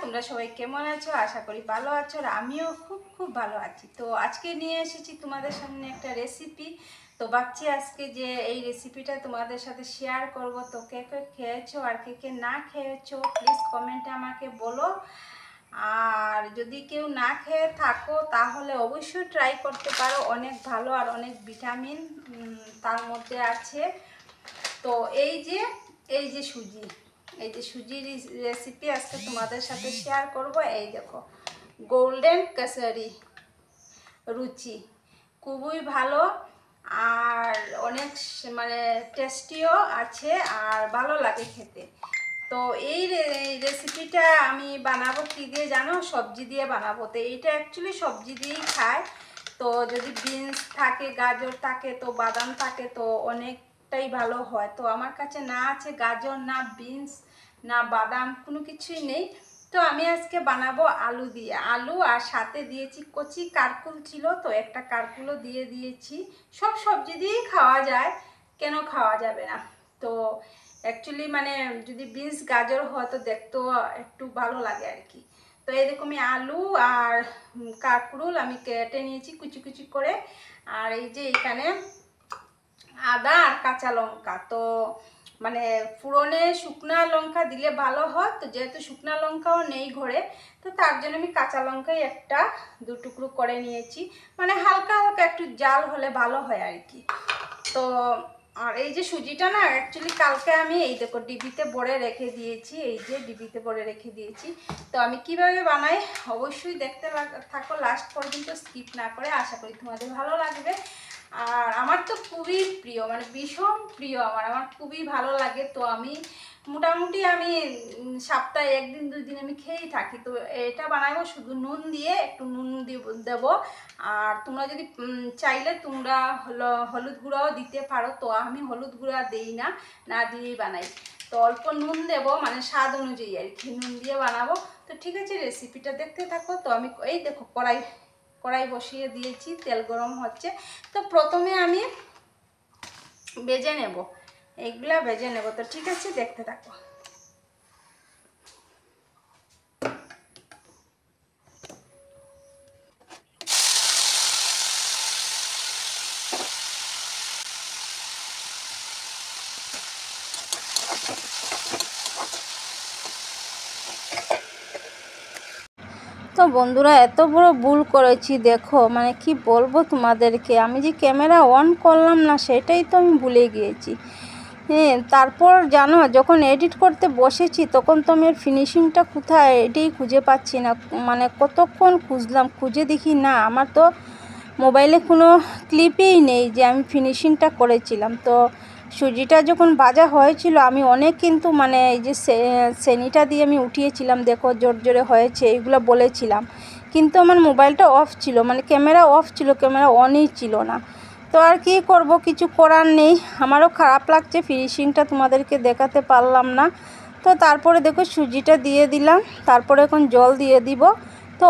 তোমরা সবাই কেমন আছো? আশা করি ভালো আছো, আর আমিও খুব ভালো আছি। তো আজকে নিয়ে এসেছি তোমাদের সামনে একটা রেসিপি। তো ভাবছি আজকে যে এই রেসিপিটা তোমাদের সাথে শেয়ার করব। তো কে কে খেয়েছো আর কে কে না খেয়েছো প্লিজ কমেন্টে আমাকে বলো। আর যদি কেউ না খেয়ে থাকো তাহলে অবশ্যই ট্রাই করতে পারো, অনেক ভালো আর অনেক ভিটামিন তার মধ্যে আছে। তো এই যে সুজির রেসিপি আজকে তোমাদের সাথে শেয়ার করব। এই দেখো, গোল্ডেন কেশরি রুচি, খুবই ভালো আর অনেক মানে টেস্টিও আছে আর ভালো লাগে খেতে। তো এই রেসিপিটা আমি বানাবো কি দিয়ে জানো? সবজি দিয়ে বানাবো। তো এইটা অ্যাকচুয়ালি সবজি দিয়েই খায়। তো যদি বিনস থাকে, গাজর থাকে, তো বাদাম থাকে, তো অনেকটাই ভালো হয়। তো আমার কাছে না আছে গাজর, না বিনস, না বাদাম, কোনো কিছুই নেই। তো আমি আজকে বানাবো আলু দিয়ে। আলু আর সাথে দিয়েছি কচি কারকুল ছিল, তো একটা কারকুলও দিয়ে দিয়েছি। সব সবজি দিয়েই খাওয়া যায়, কেন খাওয়া যাবে না? তো অ্যাকচুয়ালি মানে যদি বিনস গাজর হয় তো দেখতেও একটু ভালো লাগে আর কি। তো এরকমই আলু আর কাঁকরোল আমি কেটে নিয়েছি কুচি কুচি করে। আর এই যে এখানে আদা আর কাঁচা লঙ্কা। তো মানে ফোড়নে শুকনা লঙ্কা দিলে ভালো হয়, তো যেহেতু শুকনা লঙ্কাও নেই ঘরে, তো তার জন্য আমি কাঁচা লঙ্কাই একটা দু টুকরো করে নিয়েছি। মানে হালকা হালকা একটু জাল হলে ভালো হয় আর কি। তো আর এই যে সুজিটা না অ্যাকচুয়ালি কালকে আমি এই দেখো ডিবিতে ভরে রেখে দিয়েছি। এই যে ডিবিতে ভরে রেখে দিয়েছি। তো আমি কিভাবে বানাই অবশ্যই দেখতে থাকো লাস্ট পর্যন্ত, স্কিপ না করে। আশা করি তোমাদের ভালো লাগবে। আর আমার তো খুবই প্রিয়, মানে ভীষণ প্রিয় আমার খুবই ভালো লাগে। তো আমি মোটামুটি সপ্তাহে একদিন দুই দিন আমি খেয়েই থাকি। তো এটা বানাবো শুধু নুন দিয়ে, একটু নুন দেবো। আর তোমরা যদি চাইলে তোমরা হলুদ গুঁড়াও দিতে পারো। তো আমি হলুদ গুঁড়া দিই না, না দিয়েই বানাই। তো অল্প নুন দেবো, মানে স্বাদ অনুযায়ী আর কি নুন দিয়ে বানাবো। তো ঠিক আছে, রেসিপিটা দেখতে থাকো। তো আমি এই দেখো কড়াই বসিয়ে দিয়েছি, তেল গরম হচ্ছে। তো প্রথমে আমি ভেজে নেব, এইগুলা ভেজে নেব। তো ঠিক আছে, দেখতে থাকো। তো বন্ধুরা, এত বড় ভুল করেছি দেখো, মানে কি বলবো তোমাদেরকে। আমি যে ক্যামেরা অন করলাম না সেটাই তো আমি ভুলে গিয়েছি। হ্যাঁ, তারপর জানো যখন এডিট করতে বসেছি তখন তো আমি ফিনিশিংটা কোথায় এটাই খুঁজে পাচ্ছি না। মানে কতক্ষণ খুঁজলাম, খুঁজে দেখি না আমার তো মোবাইলে কোনো ক্লিপেই নেই যে আমি ফিনিশিংটা করেছিলাম। তো সুজিটা যখন ভাজা হয়েছিল আমি অনেক কিন্তু মানে এই যে সেনিটা দিয়ে আমি উঠিয়েছিলাম, দেখো জোর জোরে হয়েছে এইগুলো বলেছিলাম। কিন্তু আমার মোবাইলটা অফ ছিল, মানে ক্যামেরা অফ ছিল, ক্যামেরা অনই ছিল না। তো আর কি করব, কিছু করার নেই। আমারও খারাপ লাগছে, ফিনিশিংটা তোমাদেরকে দেখাতে পারলাম না। তো তারপরে দেখো সুজিটা দিয়ে দিলাম, তারপরে এখন জল দিয়ে দিব। তো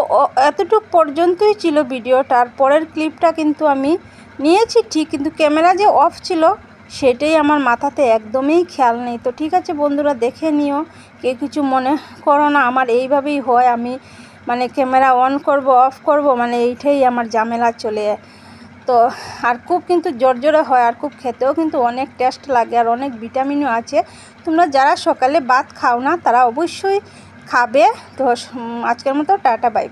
এতটুকু পর্যন্তই ছিল ভিডিওটার। পরের ক্লিপটা কিন্তু আমি নিয়েছি ঠিক, কিন্তু ক্যামেরা যে অফ ছিল সেটাই আমার মাথাতে একদমই খেয়াল নেই। তো ঠিক আছে বন্ধুরা, দেখে নিও, কে কিছু মনে করো না। আমার এইভাবেই হয়, আমি মানে ক্যামেরা অন করব অফ করব, মানে এইটাই আমার ঝামেলা চলে। তো আর খুব কিন্তু জোরে হয়, আর খুব খেতেও কিন্তু অনেক টেস্ট লাগে, আর অনেক ভিটামিনও আছে। তোমরা যারা সকালে ভাত খাও না তারা অবশ্যই খাবে। তো আজকের মতো টাটা, বাই।